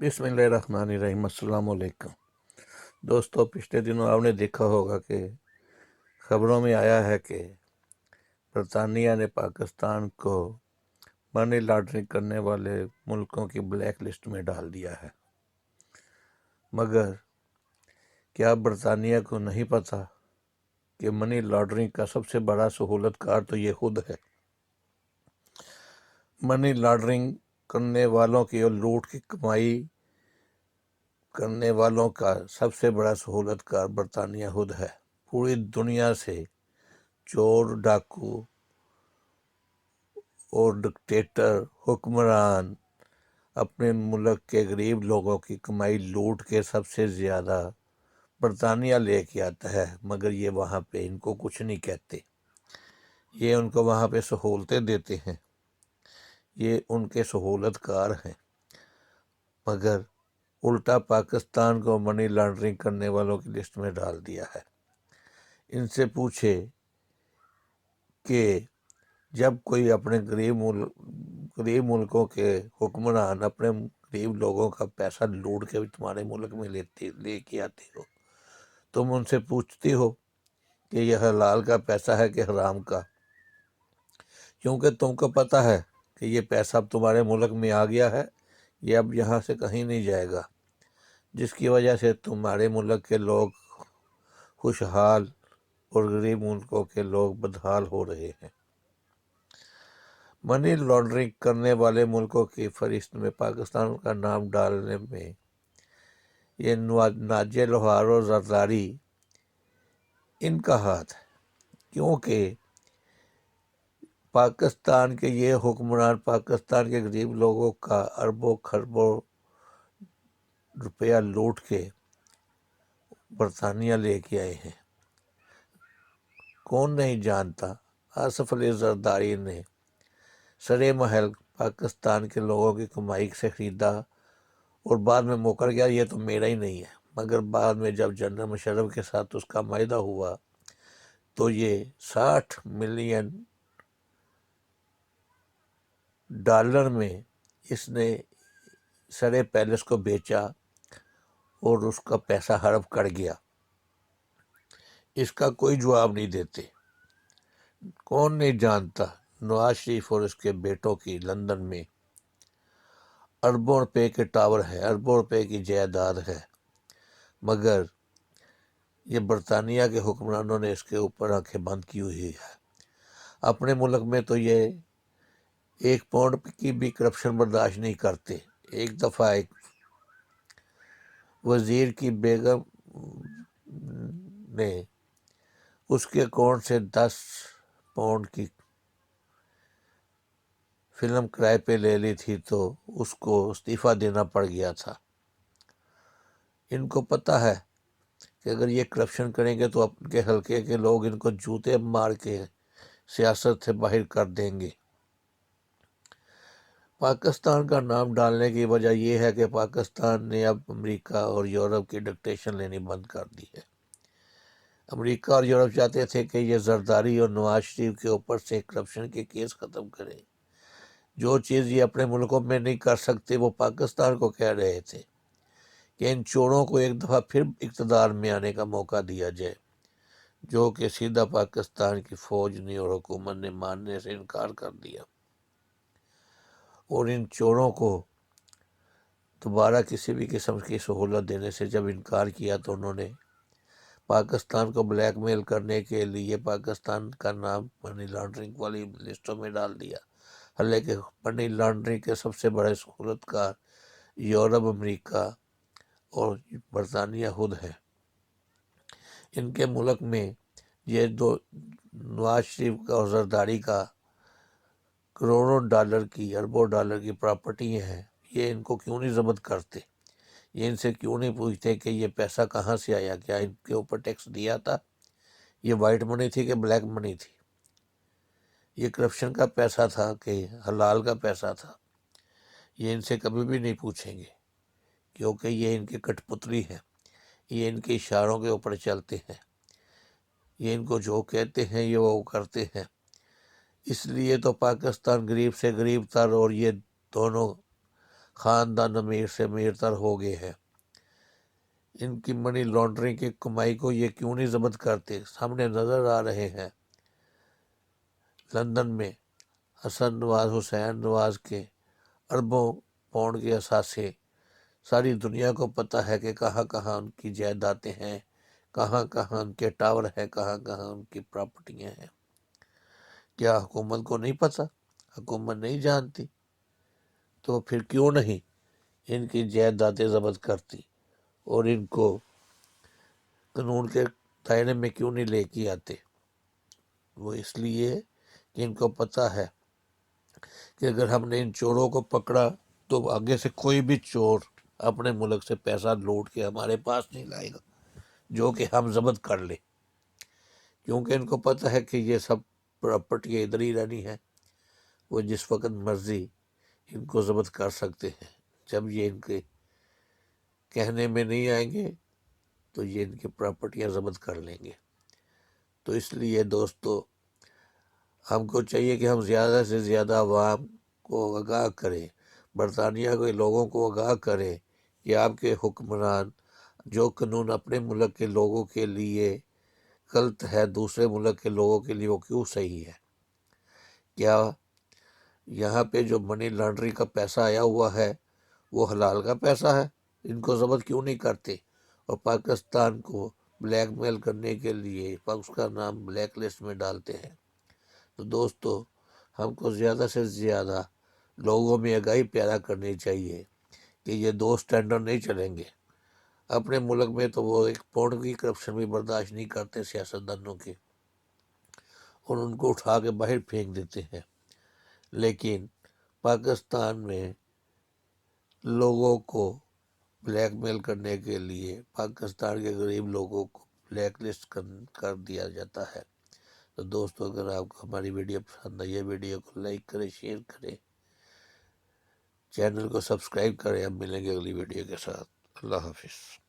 बिस्मिल्लाहिर्रहमानिर्रहीम। अस्सलाम वालेकुम दोस्तों, पिछले दिनों आपने देखा होगा कि खबरों में आया है कि बरतानिया ने पाकिस्तान को मनी लॉन्ड्रिंग करने वाले मुल्कों की ब्लैक लिस्ट में डाल दिया है। मगर क्या बरतानिया को नहीं पता कि मनी लॉन्ड्रिंग का सबसे बड़ा सहूलतकार तो ये खुद है। मनी लॉन्ड्रिंग करने वालों की और लूट की कमाई करने वालों का सबसे बड़ा सहूलतकार बरतानिया खुद है। पूरी दुनिया से चोर, डाकू और डिक्टेटर हुक्मरान अपने मुल्क के गरीब लोगों की कमाई लूट के सबसे ज़्यादा बरतानिया लेके आता है, मगर ये वहाँ पे इनको कुछ नहीं कहते। ये उनको वहाँ पे सहूलतें देते हैं, ये उनके सहूलतकार हैं। मगर उल्टा पाकिस्तान को मनी लॉन्ड्रिंग करने वालों की लिस्ट में डाल दिया है। इनसे पूछे कि जब कोई अपने गरीब मुल्कों के हुक्मरान अपने गरीब लोगों का पैसा लूट के तुम्हारे मुल्क में लेके आते हो, तुम उनसे पूछती हो कि यह हलाल का पैसा है कि हराम का, क्योंकि तुमको पता है कि ये पैसा अब तुम्हारे मुल्क में आ गया है, ये अब यहाँ से कहीं नहीं जाएगा, जिसकी वजह से तुम्हारे मुल्क के लोग खुशहाल और गरीब मुल्कों के लोग बदहाल हो रहे हैं। मनी लॉन्ड्रिंग करने वाले मुल्कों की फहरिस्त में पाकिस्तान का नाम डालने में ये नाजे लोहार और जरदारी इनका हाथ है, क्योंकि पाकिस्तान के ये हुक्मरान पाकिस्तान के गरीब लोगों का अरबों खरबों रुपया लूट के बरतानिया लेके आए हैं। कौन नहीं जानता, आसिफ अली जरदारी ने सरे महल पाकिस्तान के लोगों की कमाई से ख़रीदा और बाद में मुकर गया, ये तो मेरा ही नहीं है। मगर बाद में जब जनरल मुशर्रफ के साथ उसका मायदा हुआ तो ये 60 मिलियन डॉलर में इसने सरे पैलेस को बेचा और उसका पैसा हड़प कर गया। इसका कोई जवाब नहीं देते। कौन नहीं जानता, नवाज शरीफ और उसके बेटों की लंदन में अरबों रुपए के टावर है, अरबों रुपए की जायदाद है, मगर ये बरतानिया के हुक्मरानों ने इसके ऊपर आंखें बंद की हुई है। अपने मुल्क में तो ये 1 पाउंड की भी करप्शन बर्दाश्त नहीं करते। एक दफ़ा एक वज़ीर की बेगम ने उसके अकाउंट से 10 पाउंड की फिल्म किराए पे ले ली थी तो उसको इस्तीफ़ा देना पड़ गया था। इनको पता है कि अगर ये करप्शन करेंगे तो अपने हल्के के लोग इनको जूते मार के सियासत से बाहर कर देंगे। पाकिस्तान का नाम डालने की वजह यह है कि पाकिस्तान ने अब अमेरिका और यूरोप की डिक्टेशन लेनी बंद कर दी है। अमेरिका और यूरोप चाहते थे कि ये जरदारी और नवाज शरीफ के ऊपर से करप्शन के केस ख़त्म करें। जो चीज़ ये अपने मुल्कों में नहीं कर सकते वो पाकिस्तान को कह रहे थे कि इन चोरों को एक दफ़ा फिर इक़्तिदार में आने का मौका दिया जाए, जो कि सीधा पाकिस्तान की फ़ौज ने और हुकूमत ने मानने से इनकार कर दिया। और इन चोरों को दोबारा किसी भी किस्म की सहूलत देने से जब इनकार किया तो उन्होंने पाकिस्तान को ब्लैकमेल करने के लिए पाकिस्तान का नाम मनी लॉन्ड्रिंग वाली लिस्टों में डाल दिया। हालांकि मनी लॉन्ड्रिंग के सबसे बड़े सहूलतकार यूरोप, अमेरिका और बरतानिया खुद है। इनके मुल्क में ये दो नवाज शरीफ का और जरदारी का करोड़ों डॉलर की, अरबों डॉलर की प्रॉपर्टी हैं, ये इनको क्यों नहीं ज़ब्त करते? ये इनसे क्यों नहीं पूछते कि ये पैसा कहाँ से आया, क्या इनके ऊपर टैक्स दिया था, ये वाइट मनी थी कि ब्लैक मनी थी, ये करप्शन का पैसा था कि हलाल का पैसा था? ये इनसे कभी भी नहीं पूछेंगे, क्योंकि ये इनके कठपुतली हैं, ये इनके इशारों के ऊपर चलते हैं, ये इनको जो कहते हैं ये वो करते हैं। इसलिए तो पाकिस्तान गरीब से गरीब था और ये दोनों خاندان امیر سے امیر تر ہو گئے ہیں۔ ان کی منی لانڈرنگ کی کمائی کو یہ کیوں نہیں ضبط کرتے؟ سامنے نظر آ رہے ہیں۔ لندن میں حسن نواز حسین نواز کے اربوں پاؤنڈ کے اثاثے، ساری دنیا کو پتہ ہے کہ کہاں کہاں ان کی جائیدادیں ہیں، کہاں کہاں ان کے ٹاور ہیں، کہاں کہاں ان کی پراپرٹیاں ہیں۔ کیا حکومت کو نہیں پتہ؟ حکومت نہیں جانتی؟ تو پھر کیوں نہیں ان کی جائیدادیں ضبط کرتی اور ان کو قانون کے دائرے میں کیوں نہیں لے کے آتے؟ وہ اس لیے کہ ان کو پتہ ہے کہ اگر ہم نے ان چوروں کو پکڑا تو آگے سے کوئی بھی چور اپنے ملک سے پیسہ لوٹ کے ہمارے پاس نہیں لائے گا جو کہ ہم ضبط کر لیں، کیونکہ ان کو پتہ ہے کہ یہ سب پراپرٹی ادھر ہی رہنی ہے، وہ جس وقت مرضی ان کو ضبط کر سکتے ہیں۔ جب یہ ان کے کہنے میں نہیں آئیں گے تو یہ ان کی پراپرٹیاں ضبط کر لیں گے۔ تو اس لیے دوستو، ہم کو چاہیے کہ ہم زیادہ سے زیادہ عوام کو آگاہ کریں، برطانیہ کے لوگوں کو آگاہ کریں کہ آپ کے حکمران جو قانون اپنے ملک کے لوگوں کے لیے غلط ہے، دوسرے ملک کے لوگوں کے لیے وہ کیوں صحیح ہے؟ کیا یہاں پہ جو منی لانڈری کا پیسہ آیا ہوا ہے وہ حلال کا پیسہ ہے؟ ان کو ضبط کیوں نہیں کرتے اور پاکستان کو بلیک میل کرنے کے لیے اس کا نام بلیک لسٹ میں ڈالتے ہیں؟ تو دوستو، ہم کو زیادہ سے زیادہ لوگوں میں آگاہی پیدا کرنی چاہیے کہ یہ دو سٹینڈرڈ نہیں چلیں گے۔ اپنے ملک میں تو وہ ایک پاؤنڈ کی کرپشن بھی برداشت نہیں کرتے سیاستدانوں کے، اور ان کو اٹھا کے باہر پھینک دیتے ہیں، لیکن پاکستان میں لوگوں کو بلیک میل کرنے کے لیے پاکستان کے غریب لوگوں کو بلیک لسٹ کر دیا جاتا ہے۔ تو دوستو، اگر آپ کو ہماری ویڈیو پسند آئی ہے، ویڈیو کو لائک کریں، شیئر کریں، چینل کو سبسکرائب کریں۔ اب ملیں گے اگلی ویڈیو کے ساتھ۔ اللہ حافظ۔